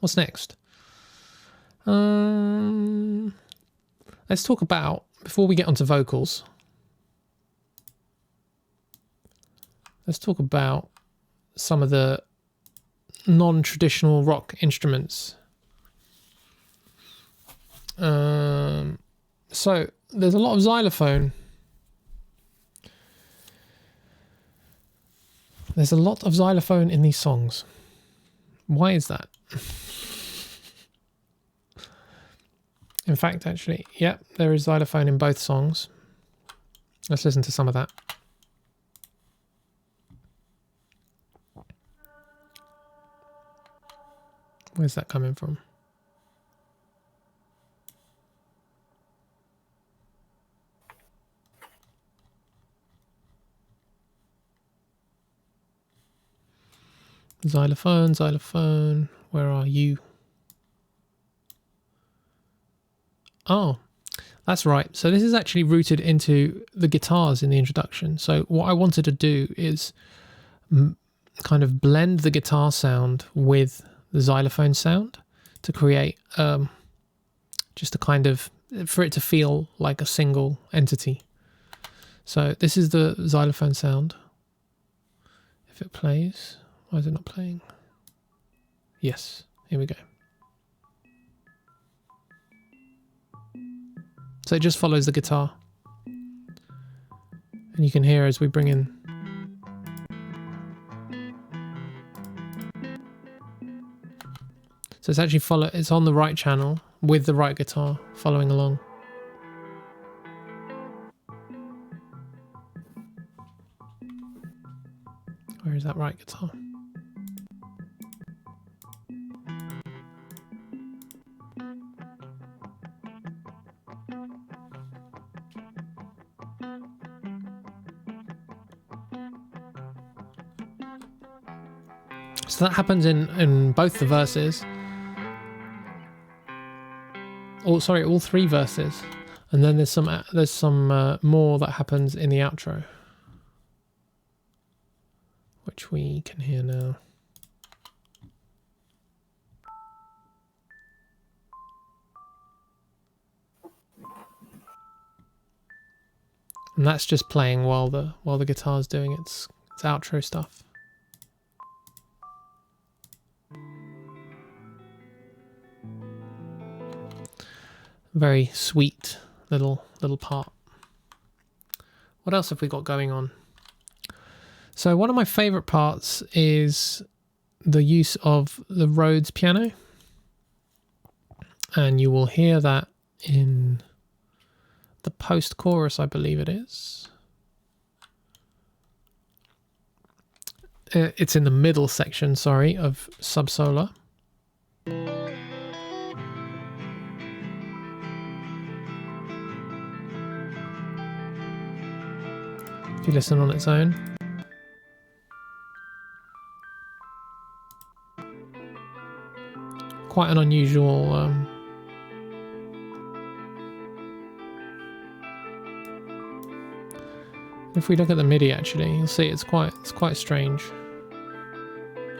What's next? Let's talk about, before we get onto vocals, let's talk about some of the non-traditional rock instruments. So there's a lot of xylophone. There's a lot of xylophone in these songs. Why is that? In fact, actually, yeah, there is xylophone in both songs. Let's listen to some of that. Where's that coming from? Xylophone, xylophone, where are you? Oh, that's right. So this is actually rooted into the guitars in the introduction. So what I wanted to do is kind of blend the guitar sound with the xylophone sound to create just a kind of, for it to feel like a single entity. So this is the xylophone sound. If it plays, why is it not playing? Yes, here we go. So it just follows the guitar. And you can hear as we bring in. So it's actually it's on the right channel with the right guitar following along. Where is that right guitar? So that happens in both the verses. All three verses, and then there's some more that happens in the outro, which we can hear now. And that's just playing while the guitar's doing its outro stuff. Very sweet little part. What else have we got going on? So one of my favorite parts is the use of the Rhodes piano, and you will hear that in the post-chorus, I believe it is. It's in the middle section, sorry, of Subsolar. If you listen on its own. Quite an unusual if we look at the MIDI, actually, you'll see it's quite strange.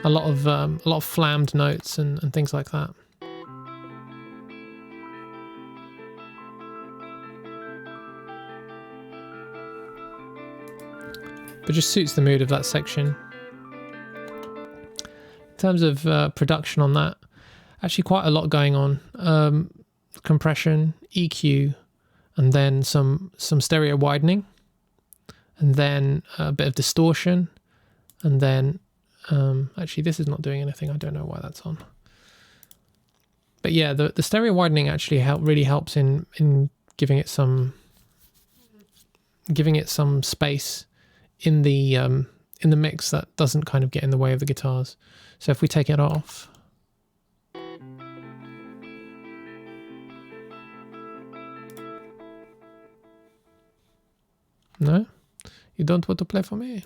A lot of flammed notes and things like that. But just suits the mood of that section. In terms of production on that, actually quite a lot going on. Compression, EQ, and then some stereo widening, and then a bit of distortion, and then actually this is not doing anything. I don't know why that's on. But yeah, the stereo widening actually really helps in giving it some space in the mix that doesn't kind of get in the way of the guitars. So if we take it off, no, you don't want to play for me.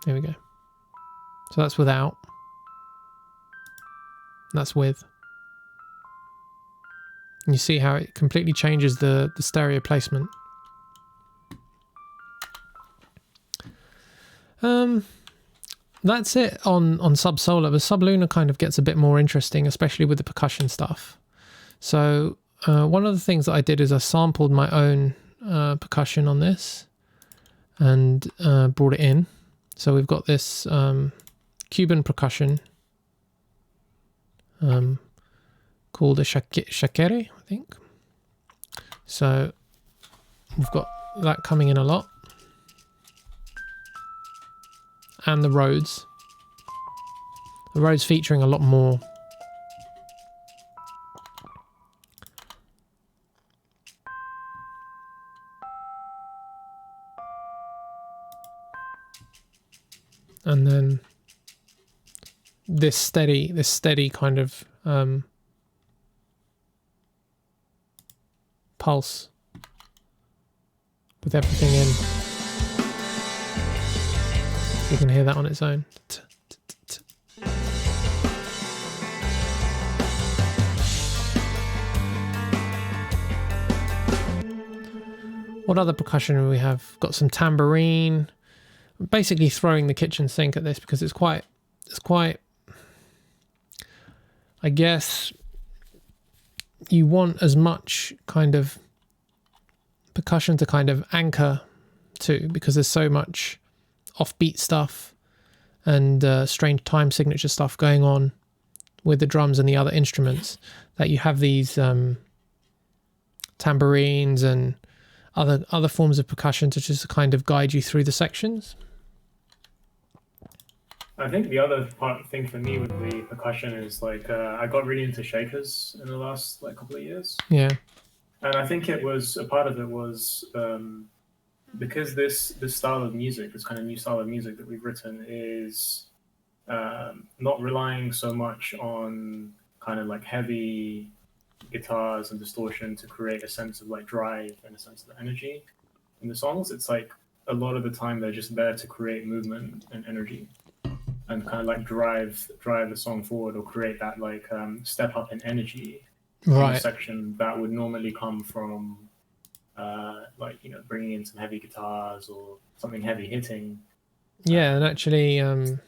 There we go. So that's without. That's with. And you see how it completely changes the stereo placement. that's it on Sub Solar. But Subluna kind of gets a bit more interesting, especially with the percussion stuff. So one of the things that I did is I sampled my own percussion on this and brought it in. So we've got this Cuban percussion called a shakere, I think. So we've got that coming in a lot. And the Rhodes. The Rhodes featuring a lot more. And then this steady kind of pulse with everything in. You can hear that on its own. What other percussion do we have? Got some tambourine. Basically throwing the kitchen sink at this because it's quite, I guess you want as much kind of percussion to kind of anchor to, because there's so much offbeat stuff and strange time signature stuff going on with the drums and the other instruments, that you have these tambourines and other forms of percussion to just kind of guide you through the sections. I think the other thing for me with the percussion is like I got really into shakers in the last like couple of years. Yeah. And I think it was a part of it was because this style of music, this kind of new style of music that we've written, is not relying so much on kind of like heavy guitars and distortion to create a sense of like drive and a sense of energy in the songs. It's like a lot of the time they're just there to create movement and energy and kind of like drive the song forward, or create that like step up in energy in a section that would normally come from like, you know, bringing in some heavy guitars or something heavy hitting. Yeah, and actually and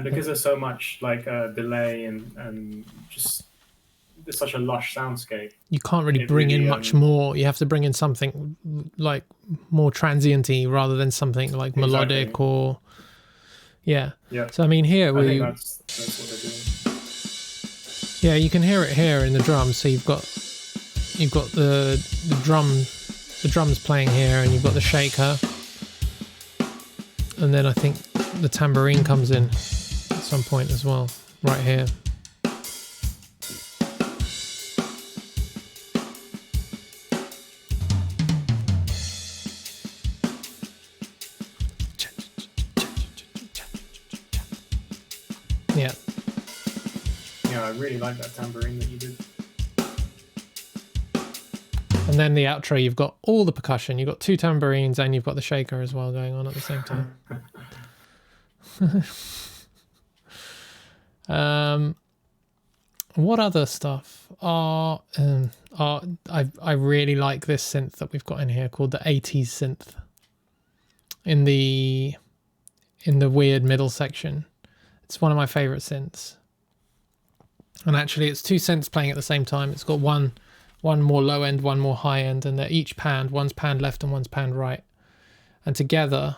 because there's so much like delay and just there's such a lush soundscape, you can't really bring in much more. You have to bring in something like more transient-y rather than something like melodic or yeah. So I mean, here I think that's what they're doing. Yeah, you can hear it here in the drums. So you've got the drums playing here, and you've got the shaker, and then I think the tambourine comes in at some point as well, right here. Yeah, I really like that tambourine that you did. And then the outro, you've got all the percussion. You've got two tambourines and you've got the shaker as well going on at the same time. What other stuff? I really like this synth that we've got in here called the 80s synth in the weird middle section. It's one of my favorite synths. And actually it's two synths playing at the same time. It's got one more low end, one more high end, and they're each panned. One's panned left and one's panned right. And together,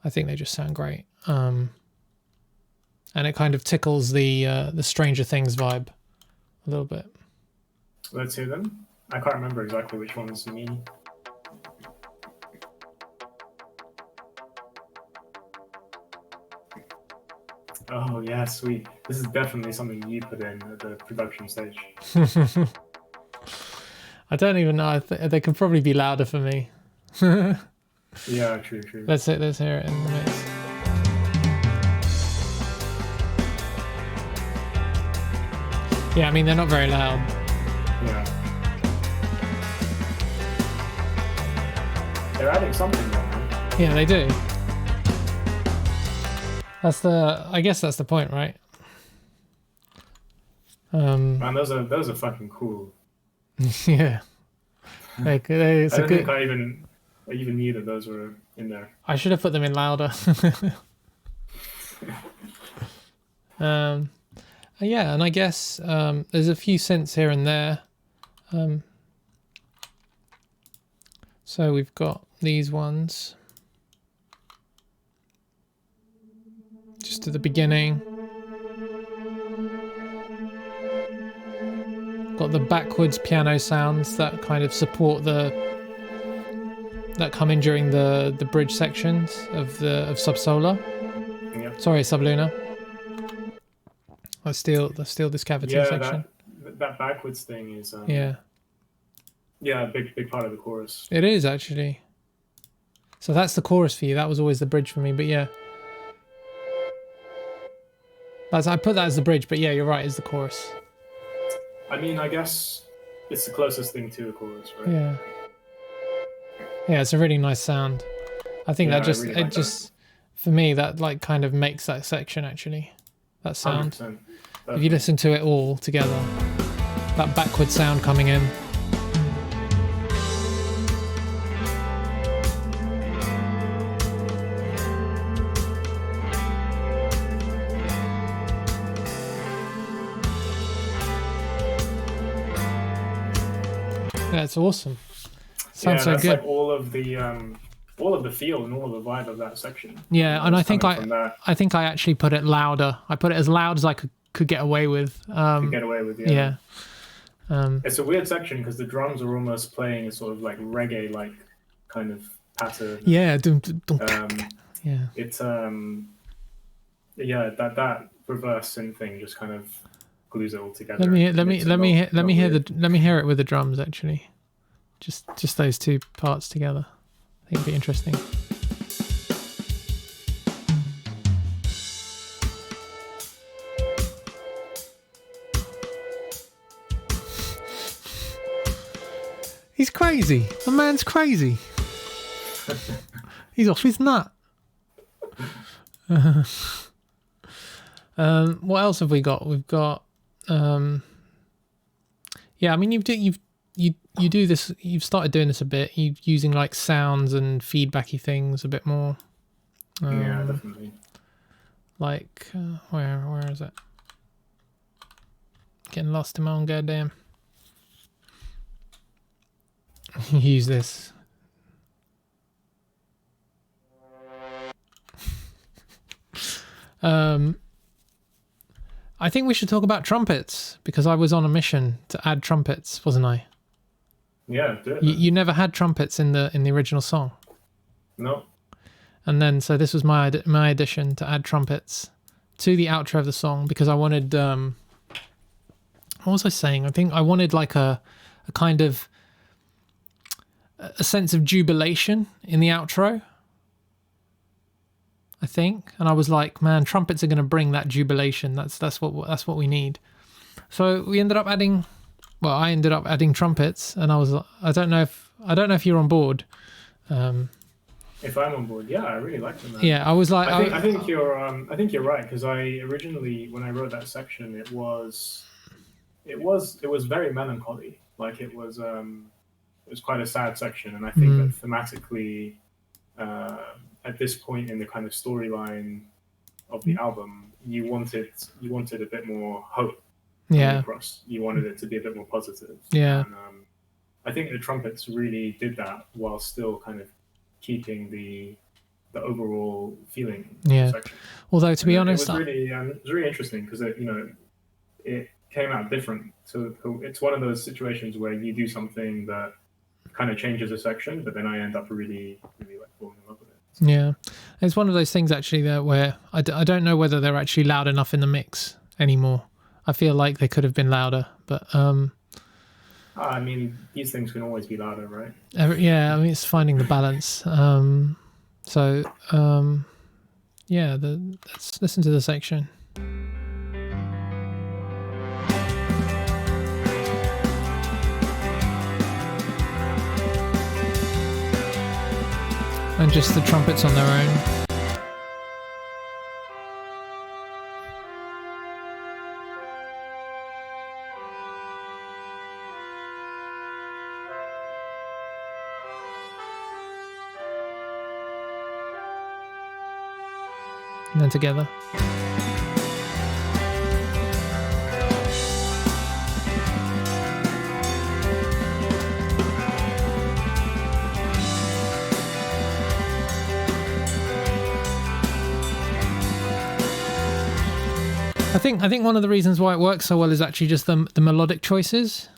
I think they just sound great. And it kind of tickles the Stranger Things vibe a little bit. Let's hear them. I can't remember exactly which ones you mean. Oh yeah, sweet. This is definitely something you put in at the production stage. I don't even know. They could probably be louder for me. Yeah, true. Let's hear it in the mix. Yeah, I mean, they're not very loud. Yeah. They're adding something though, man. Yeah, they do. I guess that's the point, right? Man, those are fucking cool. Yeah. I don't think I even knew that those were in there. I should have put them in louder. Yeah, and I guess there's a few synths here and there. So we've got these ones just at the beginning. Got the backwards piano sounds that kind of support that come in during the bridge sections of Subsolar. Yep. Sorry, Subluna. That's still this cavity Yeah, section. that backwards thing is Yeah. Yeah, a big part of the chorus. It is actually. So that's the chorus for you. That was always the bridge for me, but yeah. I put that as the bridge, but yeah, you're right, it's the chorus. I mean, I guess it's the closest thing to a chorus, right? Yeah. Yeah, it's a really nice sound. I think Yeah, that just I really like just for me that like kind of makes that section actually. That sound. 100%. If you listen to it all together, that backward sound coming in. Yeah, it's awesome. Sounds so that's good. like all of the feel and all of the vibe of that section. Yeah, and I think I think I actually put it louder. I put it as loud as I could get away with. could get away with. Yeah. It's a weird section because the drums are almost playing a sort of like reggae like kind of pattern. Yeah. Yeah. It's yeah, that reverse synth thing just kind of glues it all together. Let me hear it with the drums actually. Just those two parts together. I think it'd be interesting. He's crazy. The man's crazy. He's off his nut. What else have we got? We've got yeah, I mean you do this, you've started doing this a bit, you using like sounds and feedbacky things a bit more. Yeah, definitely. Like where is it? Getting lost in my own goddamn. Use this. I think we should talk about trumpets because I was on a mission to add trumpets, wasn't I? Yeah, do it. You never had trumpets in the original song. No. And then so this was my addition to add trumpets to the outro of the song because I wanted what was I saying? I think I wanted like a kind of a sense of jubilation in the outro. I think, and I was like, man, trumpets are going to bring that jubilation. That's what we need. So we ended up adding. Well, I ended up adding trumpets, and I don't know if you're on board. If I'm on board, yeah, I really like them. Yeah, I was like, I think you're right because I originally when I wrote that section, it was very melancholy. Like it was quite a sad section, and I think that thematically, at this point in the kind of storyline of the album, you wanted a bit more hope. Yeah. Across. You wanted it to be a bit more positive. Yeah. And, I think the trumpets really did that while still kind of keeping the overall feeling. Yeah. Section. Although to be honest, it was really interesting because it came out different. So it's one of those situations where you do something that kind of changes a section, but then I end up really like falling in love with it. So. Yeah, it's one of those things actually that where I don't know whether they're actually loud enough in the mix anymore. I feel like they could have been louder, but I mean, these things can always be louder, right? Yeah, I mean, it's finding the balance. Yeah, let's listen to the section. And just the trumpets on their own. and then together. I think one of the reasons why it works so well is actually just the melodic choices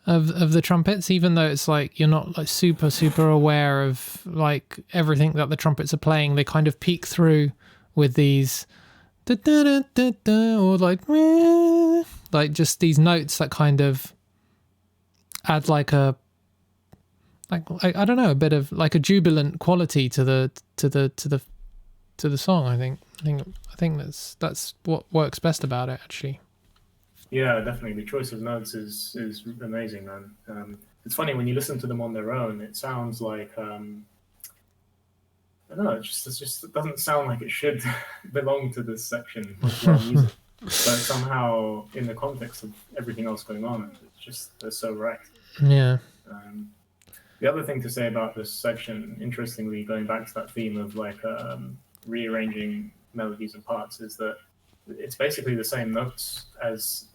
of the trumpets, even though it's like you're not like super aware of like everything that the trumpets are playing. They kind of peek through with these da, da, da, da, da, or like just these notes that kind of add like a I don't know, a bit of like a jubilant quality to the song. I think that's what works best about it, actually. Yeah, definitely. The choice of notes is amazing, man. It's funny when you listen to them on their own. It sounds like I don't know. It doesn't sound like it should belong to this section of our music. But somehow, in the context of everything else going on, it's just they're so right. Yeah. The other thing to say about this section, interestingly, going back to that theme of like rearranging melodies and parts, is that it's basically the same notes as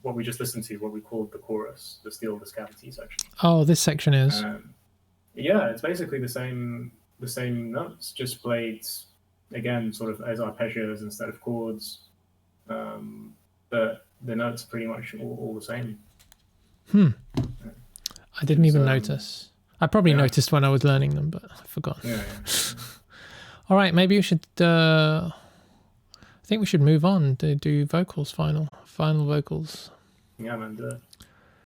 what we just listened to, what we called the chorus, the Steel This Cavity section. Oh, this section is. Yeah, it's basically the same notes, just played again, sort of as arpeggios instead of chords. But the notes are pretty much all the same. I didn't even notice. I probably noticed when I was learning them, but I forgot. Yeah. All right, maybe we should. I think we should move on to do vocals. Final vocals. Yeah, man, do it.